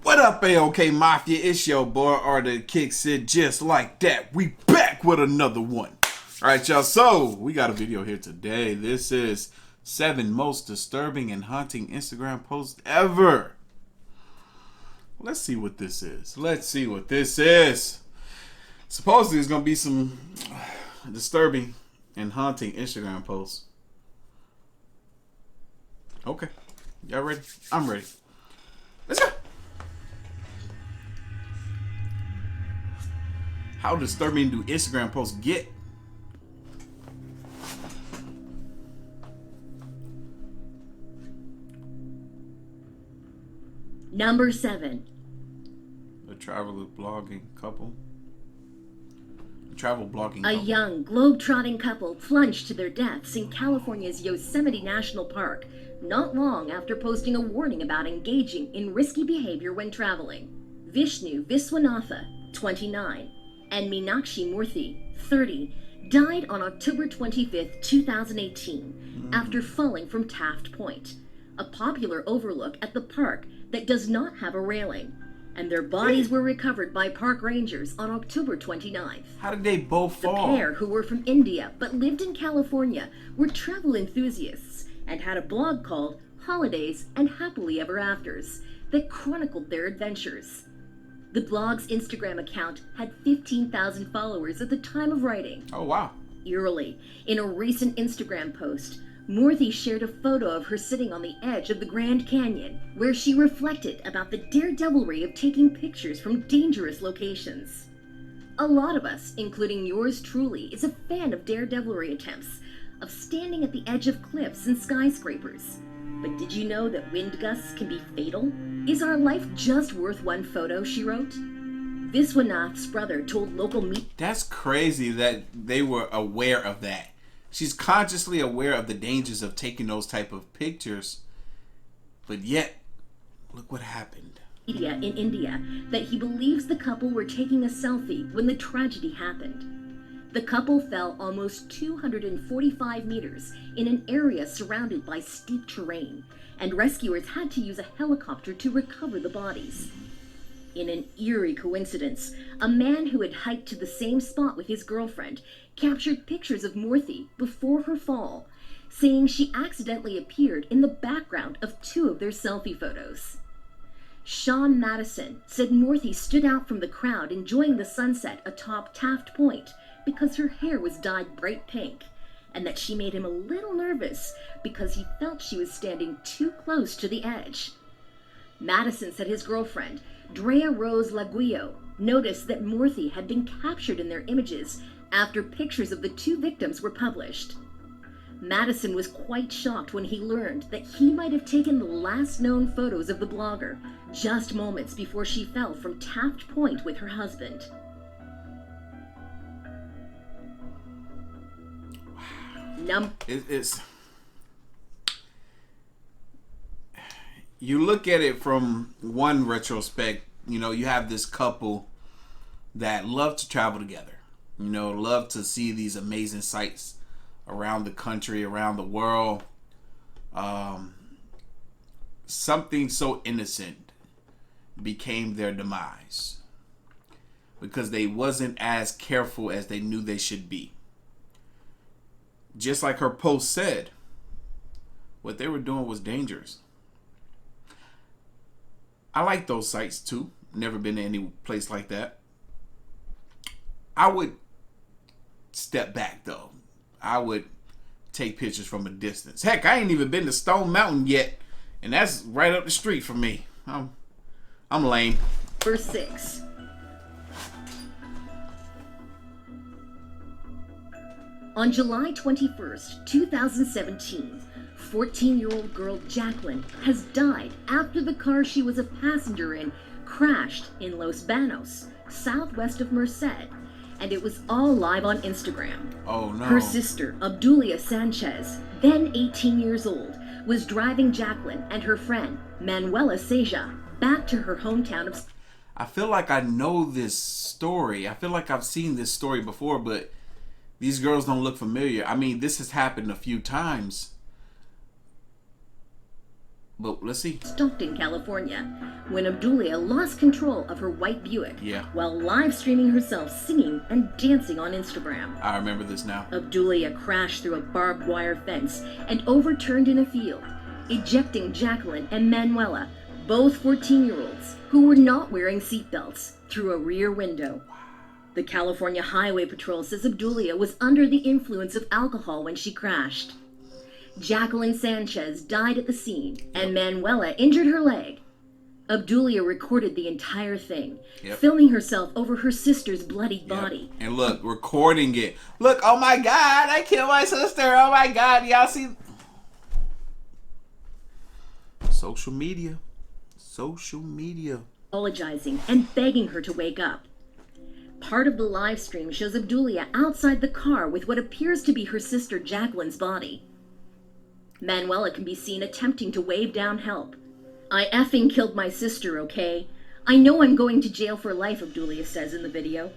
What up, AOK Mafia? It's your boy Artofkickz. Just like that, we back with another one. Alright, y'all, so we got a video here today. This is 7 most disturbing and haunting Instagram posts ever. Let's see what this is. Supposedly there's gonna be some disturbing and haunting Instagram posts. Okay, y'all ready? I'm ready. Let's go. How disturbing do Instagram posts get? Number 7. A travel blogging couple. A young, globe-trotting couple plunged to their deaths in California's Yosemite National Park not long after posting a warning about engaging in risky behavior when traveling. Vishnu Viswanatha, 29, and Meenakshi Murthy, 30, died on October 25, 2018, after falling from Taft Point, a popular overlook at the park that does not have a railing, and their bodies were recovered by park rangers on October 29th. How did they both fall? The pair, who were from India but lived in California, were travel enthusiasts and had a blog called Holidays and Happily Ever Afters that chronicled their adventures. The blog's Instagram account had 15,000 followers at the time of writing. Oh, wow. Eerily, in a recent Instagram post, Murthy shared a photo of her sitting on the edge of the Grand Canyon, where she reflected about the daredevilry of taking pictures from dangerous locations. A lot of us, including yours truly, is a fan of daredevilry attempts, of standing at the edge of cliffs and skyscrapers. But did you know that wind gusts can be fatal? Is our life just worth one photo, she wrote? Viswanath's brother told local media... That's crazy that they were aware of that. She's consciously aware of the dangers of taking those type of pictures, but yet, look what happened. In India, that he believes the couple were taking a selfie when the tragedy happened. The couple fell almost 245 meters in an area surrounded by steep terrain, and rescuers had to use a helicopter to recover the bodies. In an eerie coincidence, a man who had hiked to the same spot with his girlfriend captured pictures of Murthy before her fall, saying she accidentally appeared in the background of 2 of their selfie photos. Sean Madison said Murthy stood out from the crowd enjoying the sunset atop Taft Point because her hair was dyed bright pink, and that she made him a little nervous because he felt she was standing too close to the edge. Madison said his girlfriend, Drea Rose Laguio, noticed that Murthy had been captured in their images after pictures of the 2 victims were published. Madison was quite shocked when he learned that he might have taken the last known photos of the blogger just moments before she fell from Taft Point with her husband. It's you look at it from one retrospect. You know, you have this couple that love to travel together. You know, love to see these amazing sights around the country, around the world. Something so innocent became their demise because they wasn't as careful as they knew they should be. Just like her post said, what they were doing was dangerous. I like those sites too. Never been to any place like that. I would step back though. I would take pictures from a distance. Heck, I ain't even been to Stone Mountain yet, and that's right up the street from me. I'm lame. Verse 6. On July 21st, 2017, 14-year-old girl Jacqueline has died after the car she was a passenger in crashed in Los Banos, southwest of Merced, and it was all live on Instagram. Oh no. Her sister, Obdulia Sanchez, then 18 years old, was driving Jacqueline and her friend, Manuela Seja, back to her hometown of... I feel like I know this story. I feel like I've seen this story before, but these girls don't look familiar. I mean, this has happened a few times. But let's see. Stockton, California, when Abdulia lost control of her white Buick while live streaming herself singing and dancing on Instagram. I remember this now. Abdulia crashed through a barbed wire fence and overturned in a field, ejecting Jacqueline and Manuela, both 14-year-olds, who were not wearing seatbelts, through a rear window. The California Highway Patrol says Abdulia was under the influence of alcohol when she crashed. Jacqueline Sanchez died at the scene, and Manuela injured her leg. Abdulia recorded the entire thing, filming herself over her sister's bloodied body. And look, recording it. Look, oh my God, I killed my sister. Oh my God, y'all see? Social media. Social media. Apologizing and begging her to wake up. Part of the live stream shows Abdulia outside the car with what appears to be her sister Jacqueline's body. Manuela can be seen attempting to wave down help. I effing killed my sister, okay? I know I'm going to jail for life, Abdulia says in the video.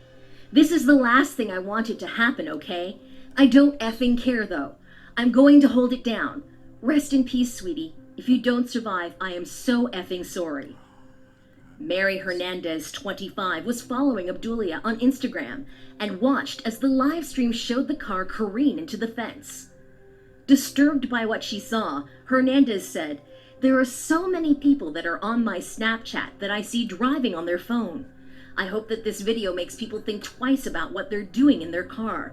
This is the last thing I wanted to happen, okay? I don't effing care, though. I'm going to hold it down. Rest in peace, sweetie. If you don't survive, I am so effing sorry. Mary Hernandez, 25, was following Abdulia on Instagram and watched as the live stream showed the car careen into the fence. Disturbed by what she saw, Hernandez said, "There are so many people that are on my Snapchat that I see driving on their phone. I hope that this video makes people think twice about what they're doing in their car."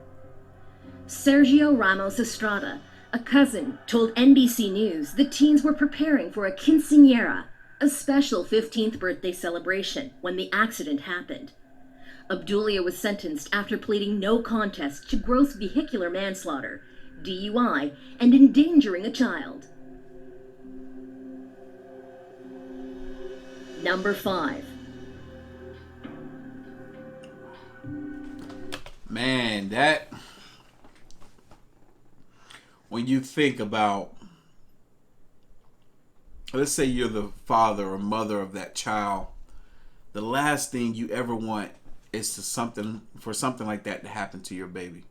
Sergio Ramos Estrada, a cousin, told NBC News the teens were preparing for a quinceañera, a special 15th birthday celebration, when the accident happened. Abdulia was sentenced after pleading no contest to gross vehicular manslaughter, DUI, and endangering a child. Number 5. Man, that... When you think about... Let's say you're the father or mother of that child. The last thing you ever want is for something like that to happen to your baby.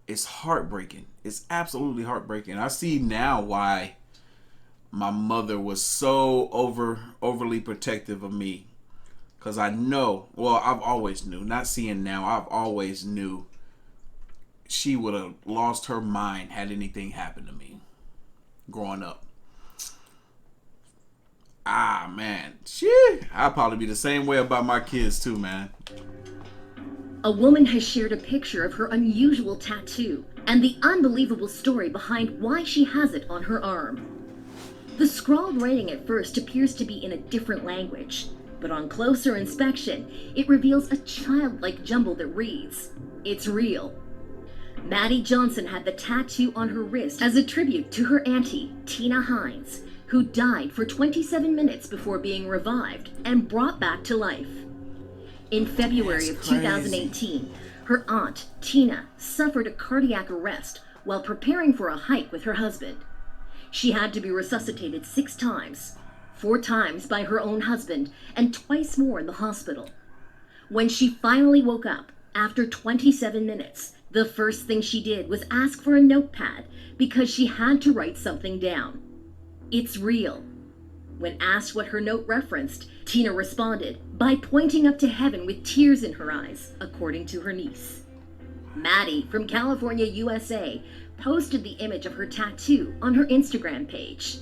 It's heartbreaking. It's absolutely heartbreaking. I see now why my mother was so overly protective of me. Because I know, well, I've always knew, not seeing now, I've always knew she would have lost her mind had anything happened to me growing up. Man. Shit. I'll probably be the same way about my kids too, man. A woman has shared a picture of her unusual tattoo and the unbelievable story behind why she has it on her arm. The scrawled writing at first appears to be in a different language, but on closer inspection, it reveals a childlike jumble that reads, "It's real." Maddie Johnson had the tattoo on her wrist as a tribute to her auntie, Tina Hines, who died for 27 minutes before being revived and brought back to life. In February of 2018, her aunt, Tina, suffered a cardiac arrest while preparing for a hike with her husband. She had to be resuscitated 6 times, 4 times by her own husband, and twice more in the hospital. When she finally woke up, after 27 minutes, the first thing she did was ask for a notepad because she had to write something down. "It's real." When asked what her note referenced, Tina responded by pointing up to heaven with tears in her eyes, according to her niece. Maddie from California, USA, posted the image of her tattoo on her Instagram page.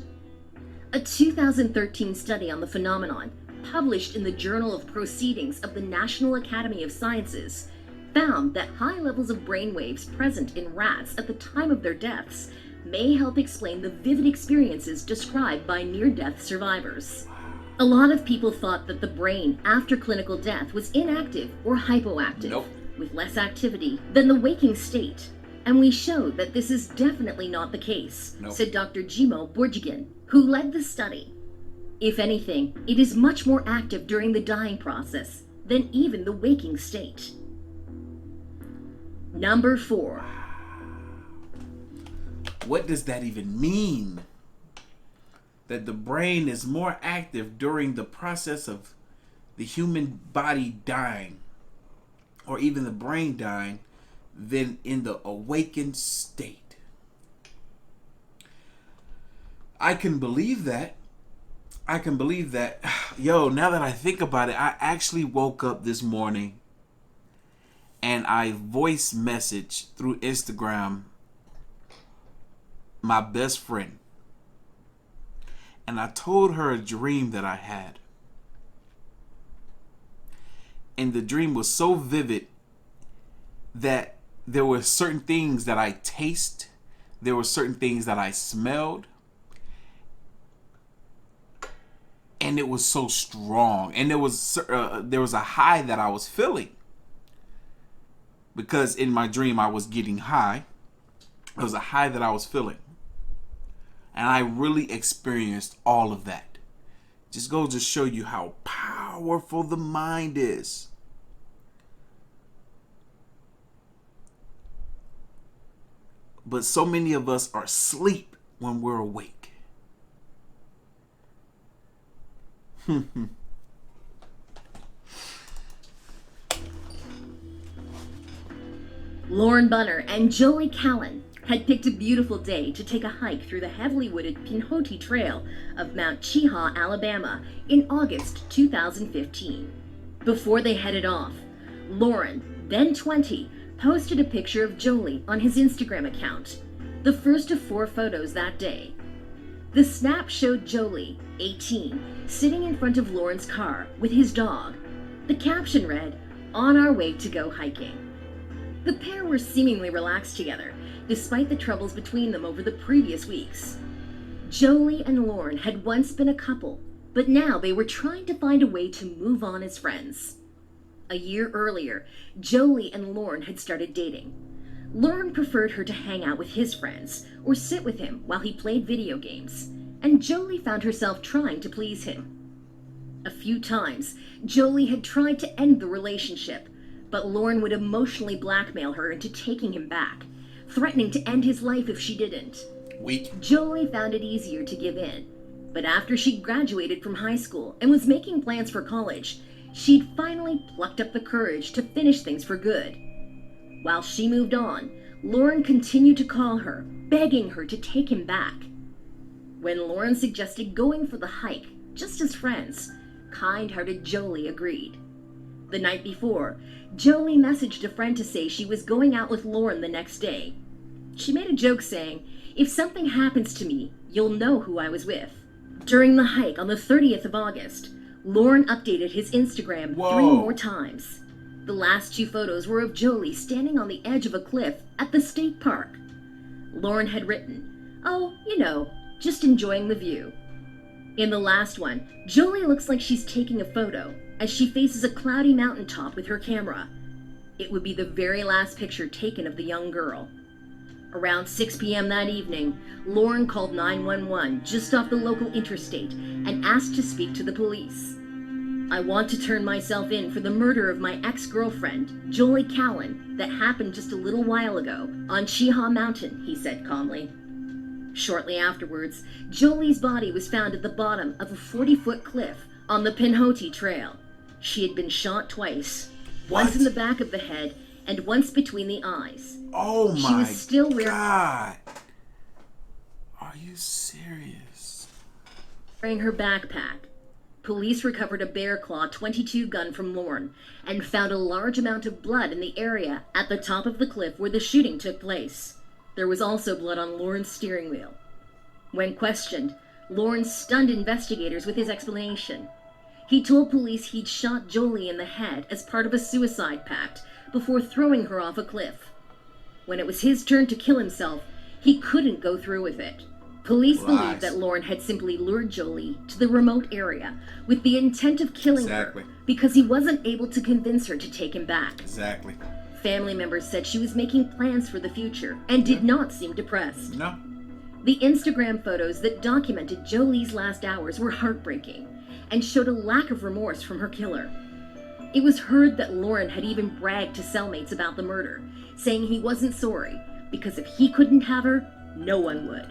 A 2013 study on the phenomenon, published in the Journal of Proceedings of the National Academy of Sciences, found that high levels of brainwaves present in rats at the time of their deaths may help explain the vivid experiences described by near-death survivors. A lot of people thought that the brain after clinical death was inactive or hypoactive, with less activity than the waking state. And we showed that this is definitely not the case, said Dr. Jimo Borjigan, who led the study. If anything, it is much more active during the dying process than even the waking state. Number 4. What does that even mean? That the brain is more active during the process of the human body dying, or even the brain dying, than in the awakened state. I can believe that. I can believe that. Yo, now that I think about it, I actually woke up this morning and I voice messaged through Instagram my best friend. And I told her a dream that I had. And the dream was so vivid that there were certain things that I tasted. There were certain things that I smelled. And it was so strong. And there was a high that I was feeling. Because in my dream I was getting high. It was a high that I was feeling. And I really experienced all of that. Just goes to show you how powerful the mind is. But so many of us are asleep when we're awake. Lauren Bunner and Jolie Callan had picked a beautiful day to take a hike through the heavily wooded Pinhoti Trail of Mount Cheaha, Alabama in August 2015. Before they headed off, Lauren, then 20, posted a picture of Jolie on his Instagram account, the first of 4 photos that day. The snap showed Jolie, 18, sitting in front of Lauren's car with his dog. The caption read, "On our way to go hiking." The pair were seemingly relaxed together, despite the troubles between them over the previous weeks. Jolie and Lauren had once been a couple, but now they were trying to find a way to move on as friends. A year earlier, Jolie and Lauren had started dating. Lauren preferred her to hang out with his friends or sit with him while he played video games, and Jolie found herself trying to please him. A few times, Jolie had tried to end the relationship, but Lauren would emotionally blackmail her into taking him back, threatening to end his life if she didn't. Weak. Jolie found it easier to give in, but after she graduated from high school and was making plans for college, she'd finally plucked up the courage to finish things for good. While she moved on, Lauren continued to call her, begging her to take him back. When Lauren suggested going for the hike, just as friends, kind-hearted Jolie agreed. The night before, Jolie messaged a friend to say she was going out with Lauren the next day. She made a joke saying, "If something happens to me, you'll know who I was with." During the hike on the 30th of August, Lauren updated his Instagram 3 more times. The last 2 photos were of Jolie standing on the edge of a cliff at the state park. Lauren had written, "Oh, you know, just enjoying the view." In the last one, Jolie looks like she's taking a photo as she faces a cloudy mountaintop with her camera. It would be the very last picture taken of the young girl. Around 6 p.m. that evening, Lauren called 911 just off the local interstate and asked to speak to the police. "I want to turn myself in for the murder of my ex-girlfriend, Jolie Callan, that happened just a little while ago on Cheaha Mountain," he said calmly. Shortly afterwards, Jolie's body was found at the bottom of a 40-foot cliff on the Pinhoti Trail. She had been shot twice, once in the back of the head and once between the eyes. Oh my She was still God. Are you serious? wearing her backpack. Police recovered a Bear Claw .22 gun from Lauren and found a large amount of blood in the area at the top of the cliff where the shooting took place. There was also blood on Lauren's steering wheel. When questioned, Lauren stunned investigators with his explanation. He told police he'd shot Jolie in the head as part of a suicide pact before throwing her off a cliff. When it was his turn to kill himself, he couldn't go through with it. Police believe that Lauren had simply lured Jolie to the remote area with the intent of killing her because he wasn't able to convince her to take him back. Exactly. Family members said she was making plans for the future and did not seem depressed. No. The Instagram photos that documented Jolie's last hours were heartbreaking and showed a lack of remorse from her killer. It was heard that Lauren had even bragged to cellmates about the murder, saying he wasn't sorry because if he couldn't have her, no one would.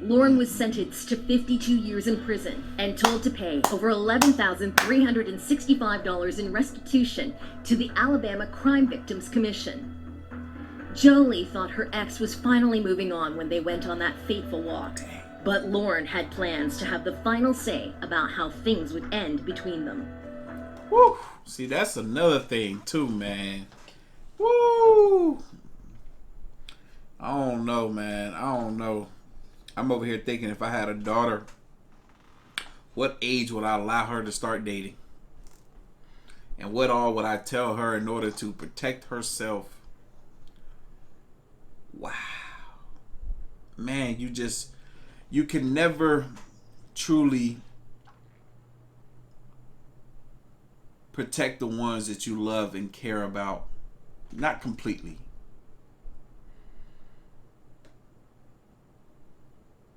Lauren was sentenced to 52 years in prison and told to pay over $11,365 in restitution to the Alabama Crime Victims Commission. Jolie thought her ex was finally moving on when they went on that fateful walk. But Lorne had plans to have the final say about how things would end between them. Woo! See, that's another thing too, man. Woo! I don't know, man. I don't know. I'm over here thinking if I had a daughter, what age would I allow her to start dating? And what all would I tell her in order to protect herself? Wow. Man, you can never truly protect the ones that you love and care about. Not completely.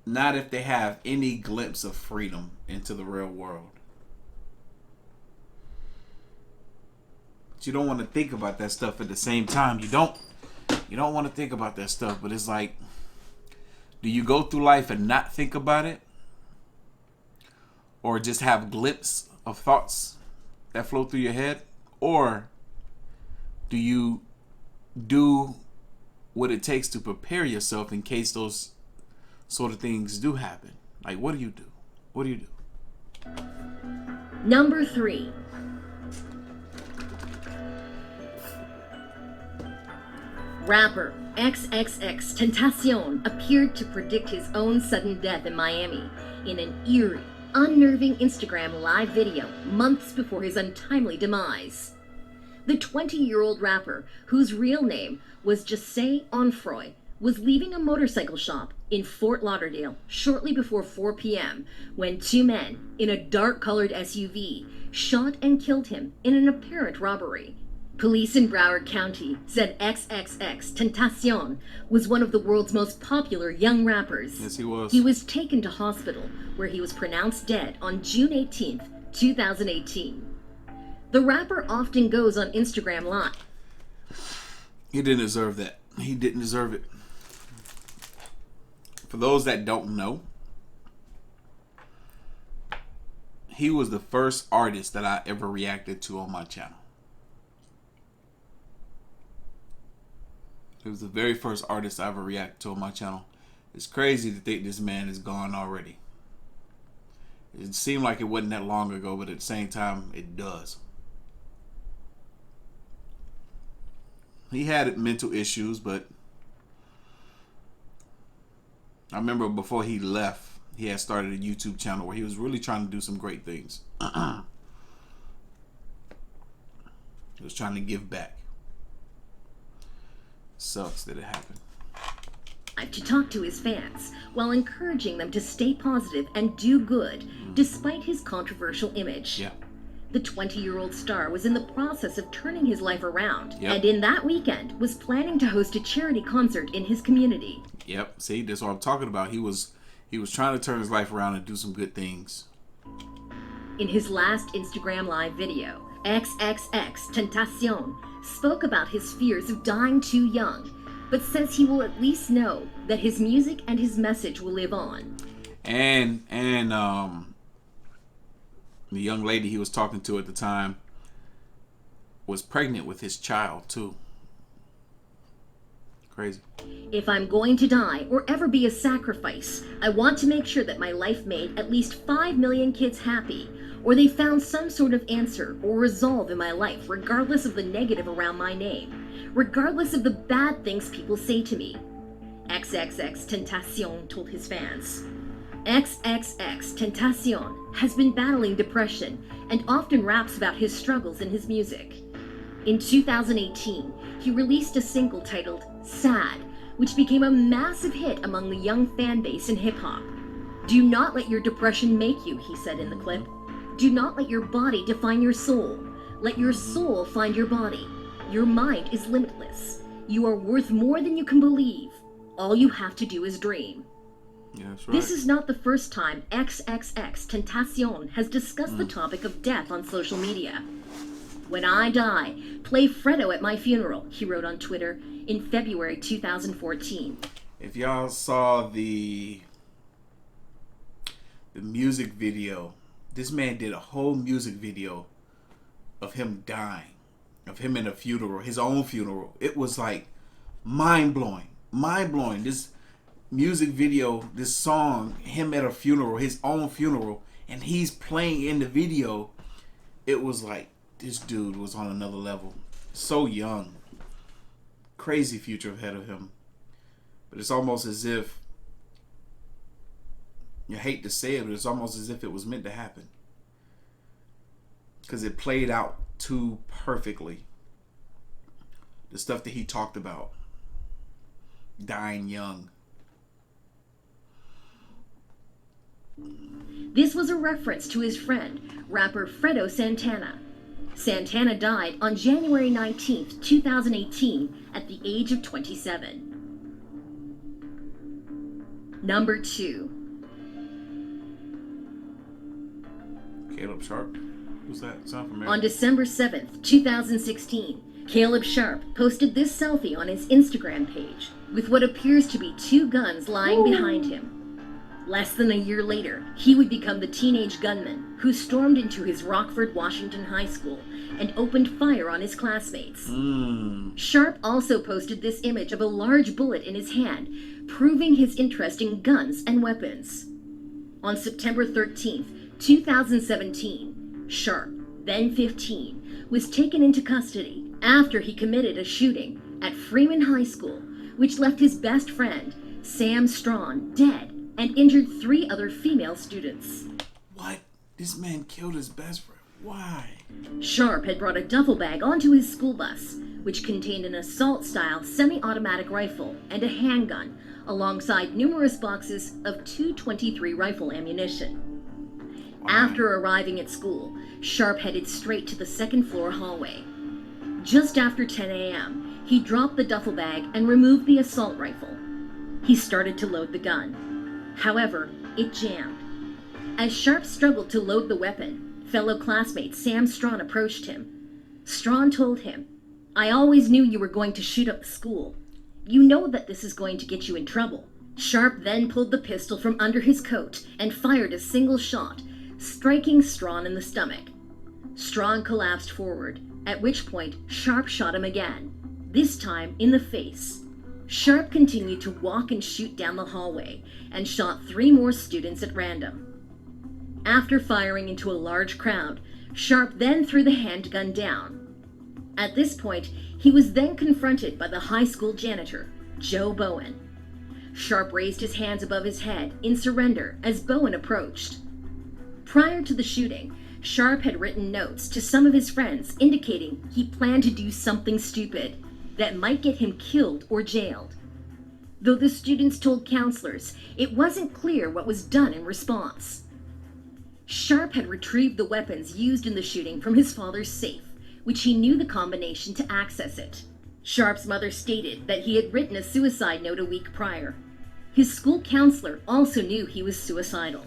Not if they have any glimpse of freedom into the real world. But you don't want to think about that stuff at the same time. You don't want to think about that stuff, but it's like, do you go through life and not think about it? Or just have glimpses of thoughts that flow through your head? Or do you do what it takes to prepare yourself in case those sort of things do happen? Like, what do you do? What do you do? Number 3. Rapper XXXTENTACION appeared to predict his own sudden death in Miami in an eerie, unnerving Instagram live video months before his untimely demise. The 20-year-old rapper, whose real name was Jesse Onfroy, was leaving a motorcycle shop in Fort Lauderdale shortly before 4 p.m. when 2 men in a dark-colored SUV shot and killed him in an apparent robbery. Police in Broward County said XXXTENTACION was one of the world's most popular young rappers. Yes, he was. He was taken to hospital, where he was pronounced dead on June 18th, 2018. The rapper often goes on Instagram Live. He didn't deserve that. He didn't deserve it. For those that don't know, he was the first artist that I ever reacted to on my channel. He was the very first artist I ever reacted to on my channel. It's crazy to think this man is gone already. It seemed like it wasn't that long ago, but at the same time, it does. He had mental issues, but I remember before he left, he had started a YouTube channel where he was really trying to do some great things. He was trying to give back. Sucks that it happened. To talk to his fans while encouraging them to stay positive and do good despite his controversial image. Yeah. The 20-year-old star was in the process of turning his life around, Yep. and in that weekend was planning to host a charity concert in his community. Yep. See, that's what I'm talking about. He was trying to turn his life around and do some good things. In his last Instagram Live video, XXXTENTACION spoke about his fears of dying too young, but says he will at least know that his music and his message will live on. And the young lady he was talking to at the time was pregnant with his child too. Crazy. If I'm going to die or ever be a sacrifice, I want to make sure that my life made at least 5 million kids happy, or they found some sort of answer or resolve in my life, regardless of the negative around my name, regardless of the bad things people say to me. XXXTENTACION told his fans. XXXTENTACION has been battling depression and often raps about his struggles in his music. In 2018, he released a single titled Sad, which became a massive hit among the young fan base in hip-hop. Do not let your depression make you, he said in the clip. Do not let your body define your soul. Let your soul find your body. Your mind is limitless. You are worth more than you can believe. All you have to do is dream. Yeah, that's right. This is not the first time XXXTENTACION has discussed the topic of death on social media. When I die, play Fredo at my funeral, he wrote on Twitter in February 2014. If y'all saw the music video, this man did a whole music video of him dying, of him in a funeral, his own funeral. It was like mind-blowing. Mind-blowing. music video, this song, him at a funeral, his own funeral, and he's playing in the video. It was like, this dude was on another level. So young. Crazy future ahead of him. But it's almost as if, you hate to say it, but it's almost as if it was meant to happen. Because it played out too perfectly. The stuff that he talked about. Dying young. This was a reference to his friend, rapper Fredo Santana. Santana died on January 19th, 2018, at the age of 27. Number 2. Caleb Sharp? Who's that? Sound familiar? On December 7th, 2016, Caleb Sharp posted this selfie on his Instagram page with what appears to be 2 guns lying behind him. Less than a year later, he would become the teenage gunman who stormed into his Rockford, Washington high school and opened fire on his classmates. Sharp also posted this image of a large bullet in his hand, proving his interest in guns and weapons. On September 13th, 2017, Sharp, then 15, was taken into custody after he committed a shooting at Freeman High School, which left his best friend, Sam Strawn, dead and injured 3 other female students. What? This man killed his best friend. Why? Sharp had brought a duffel bag onto his school bus, which contained an assault-style semi-automatic rifle and a handgun, alongside numerous boxes of .223 rifle ammunition. After arriving at school, Sharp headed straight to the second-floor hallway. Just after 10 a.m., he dropped the duffel bag and removed the assault rifle. He started to load the gun. However, it jammed. As Sharp struggled to load the weapon, fellow classmate Sam Strawn approached him. Strawn told him, "I always knew you were going to shoot up the school. You know that this is going to get you in trouble." Sharp then pulled the pistol from under his coat and fired a single shot, striking Strawn in the stomach. Strawn collapsed forward, at which point Sharp shot him again, this time in the face. Sharp continued to walk and shoot down the hallway and shot 3 more students at random. After firing into a large crowd, Sharp then threw the handgun down. At this point, he was then confronted by the high school janitor, Joe Bowen. Sharp raised his hands above his head in surrender as Bowen approached. Prior to the shooting, Sharp had written notes to some of his friends indicating he planned to do something stupid that might get him killed or jailed. Though the students told counselors, it wasn't clear what was done in response. Sharp had retrieved the weapons used in the shooting from his father's safe, which he knew the combination to access it. Sharp's mother stated that he had written a suicide note a week prior. His school counselor also knew he was suicidal.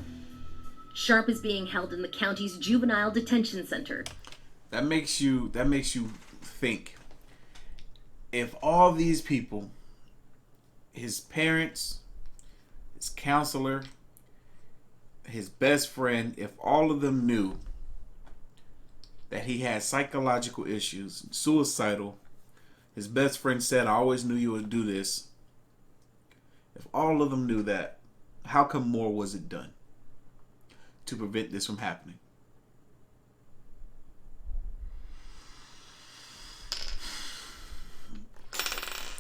Sharp is being held in the county's juvenile detention center. That makes you think. If all these people, his parents, his counselor, his best friend, if all of them knew that he had psychological issues, suicidal, his best friend said, "I always knew you would do this." If all of them knew that, how come more wasn't done to prevent this from happening?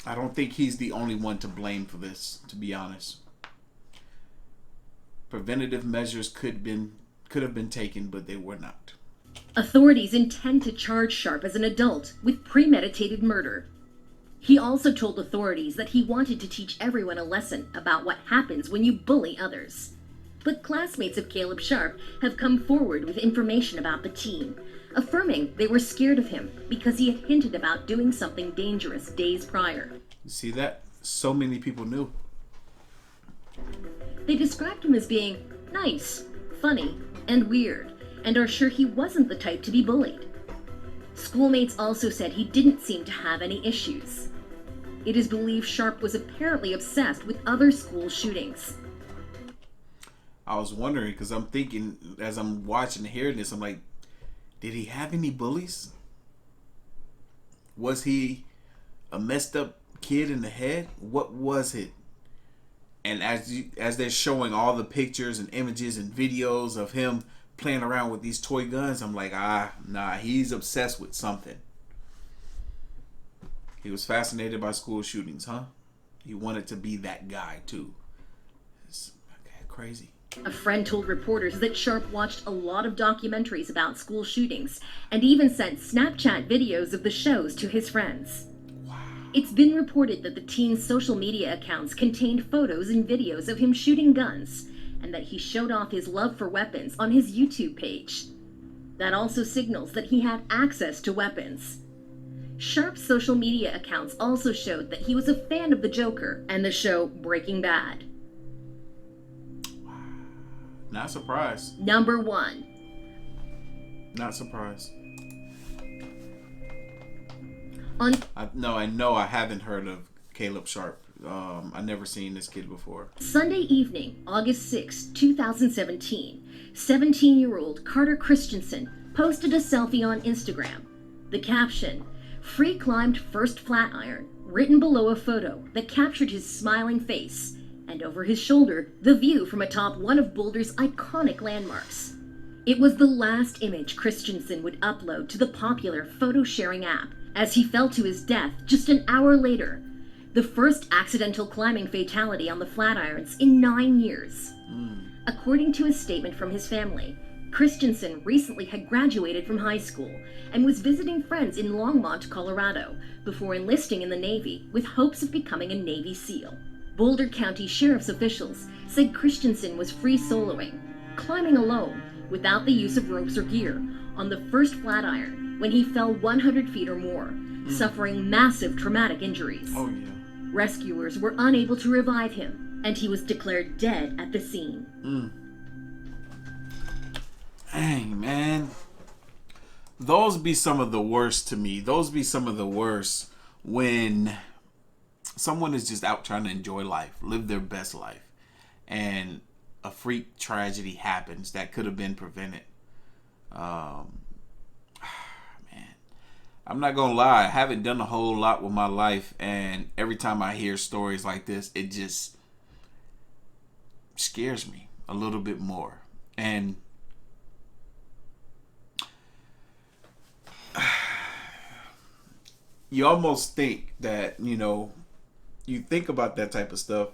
I don't think he's the only one to blame for this, to be honest. Preventative measures could have been taken, but they were not. Authorities intend to charge Sharp as an adult with premeditated murder. He also told authorities that he wanted to teach everyone a lesson about what happens when you bully others. But classmates of Caleb Sharp have come forward with information about the teen, affirming they were scared of him because he had hinted about doing something dangerous days prior. You see that? So many people knew. They described him as being nice, funny, and weird, and are sure he wasn't the type to be bullied. Schoolmates also said he didn't seem to have any issues. It is believed Sharp was apparently obsessed with other school shootings. I was wondering, because I'm thinking, as I'm watching and hearing this, I'm like, did he have any bullies? Was he a messed up kid in the head? What was it? And as they're showing all the pictures and images and videos of him playing around with these toy guns, I'm like, nah, he's obsessed with something. He was fascinated by school shootings, huh? He wanted to be that guy too. It's crazy. A friend told reporters that Sharp watched a lot of documentaries about school shootings and even sent Snapchat videos of the shows to his friends. It's been reported that the teen's social media accounts contained photos and videos of him shooting guns, and that he showed off his love for weapons on his YouTube page. That also signals that he had access to weapons. Sharp's social media accounts also showed that he was a fan of the Joker and the show Breaking Bad. Not surprised. Number 1. Not surprised. I know I haven't heard of Caleb Sharp. I never seen this kid before. Sunday evening, August 6, 2017, 17-year-old Carter Christensen posted a selfie on Instagram. The caption, "Free climbed first flatiron," written below a photo that captured his smiling face, and over his shoulder, the view from atop one of Boulder's iconic landmarks. It was the last image Christensen would upload to the popular photo-sharing app, as he fell to his death just an hour later, the first accidental climbing fatality on the Flatirons in 9 years. According to a statement from his family, Christensen recently had graduated from high school and was visiting friends in Longmont, Colorado, before enlisting in the Navy with hopes of becoming a Navy SEAL. Boulder County Sheriff's officials said Christensen was free soloing, climbing alone, without the use of ropes or gear, on the first Flatiron when he fell 100 feet or more, suffering massive traumatic injuries. Oh, yeah. Rescuers were unable to revive him, and he was declared dead at the scene. Dang, man. Those be some of the worst to me. Those be some of the worst when someone is just out trying to enjoy life, live their best life, and a freak tragedy happens that could have been prevented. I'm not gonna lie, I haven't done a whole lot with my life, and every time I hear stories like this, it just scares me a little bit more. And you almost think that, you think about that type of stuff,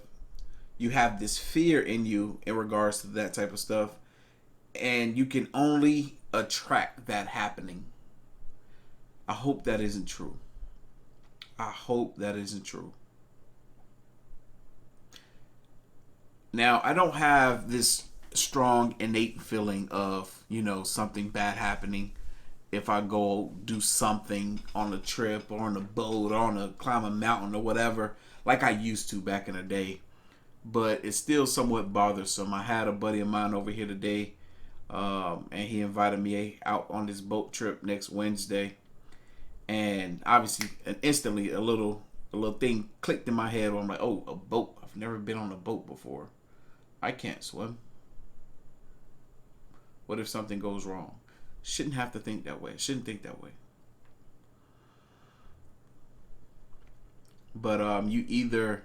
you have this fear in you in regards to that type of stuff, and you can only attract that happening. I hope that isn't true. I hope that isn't true. Now, I don't have this strong innate feeling of, something bad happening if I go do something on a trip or on a boat or climb a mountain or whatever, like I used to back in the day. But it's still somewhat bothersome. I had a buddy of mine over here today, and he invited me out on this boat trip next Wednesday. And obviously, and instantly, a little thing clicked in my head where I'm like, oh, a boat. I've never been on a boat before. I can't swim. What if something goes wrong? Shouldn't have to think that way. Shouldn't think that way. But you either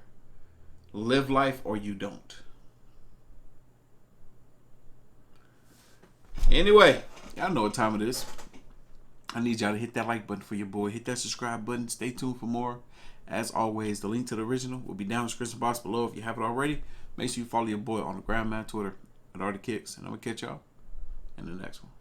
live life or you don't. Anyway, y'all know what time it is. I need y'all to hit that like button for your boy. Hit that subscribe button. Stay tuned for more. As always, the link to the original will be down in the description box below. If you haven't already, make sure you follow your boy on the gram, man, Twitter, at Artofkickz. And I'm going to catch y'all in the next one.